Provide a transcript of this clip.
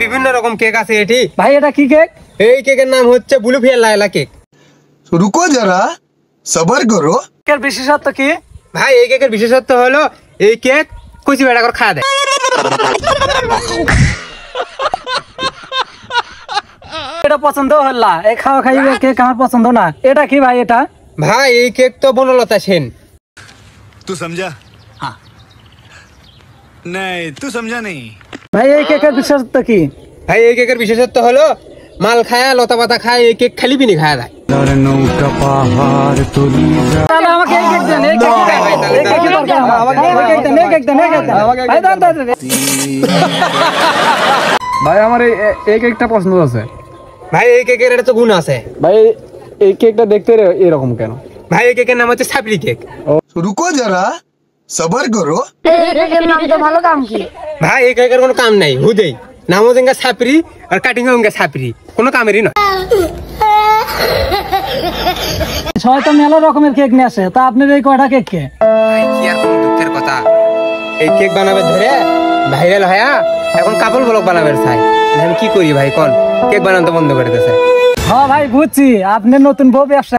বিভিন্ন রকম কেক আছে এটি। ভাই এটা কি কেক? এই কেকের নাম হচ্ছে ব্লুফিয়ার লায়লা কেক। রুকো যারা, সবার করো। কেকের বিশেষত্ব কি? ভাই এই কেকের বিশেষত্ব হলো এই কেক কুচি বেড়া করে খাওয়া দেয়। এটা পছন্দ হল না, এই খাওয়া খাই কেক আমার পছন্দ না। এটা কি ভাই? এটা ভাই এই কেক তো বনলতা সেন। तू समझा? हाँ। नहीं तू समझा नहीं। ভাই এই কেকের বিশেষত্ব কি? ভাই এই কেকের বিশেষত্ব হলো মাল খায়া লতা পাতা খায় এই কেক খালি বিনি খাওয়া যায়। তাহলে আমাকে এই কেক দেন, এই কেক দেন, এই কেক দরকার আমার। আমাকে এই কেক দেন, এই কেক দেন, এই কেক দেন। ভাই দেন দেন। ভাই আমার এই কেকটা পছন্দ আছে। ভাই এই কেকের একটা তো গুণ আছে। ভাই এই কেকটা দেখতে এরকম কেন? ভাই এই কেকের নাম হচ্ছে সাপড়ি কেক। রুকো যারা, সবার করো। ভাই এই কেকের কোনো কাম নাই, হুদেই নামও দেঙ্গা সাপড়ি আর কাটিং হোঙ্গা সাপড়ি, কোনো কামেরই নয়। সবাই তো মেলা রকমের কেক নিয়ে আসে, তা আপনার এই কয়টা কেক কে? ভাই কি আর কোন দুঃখের কথা, এই কেক বানাবে ধরে ভাইরাল হয়া এখন কাপড় ব্লক বানাবে চাই। আমি কি করি ভাই, কোন কেক বানাতে বন্ধ করে দিয়েছে। হ্যাঁ ভাই বুঝছি, আপনি নতুন বউ ব্যবসা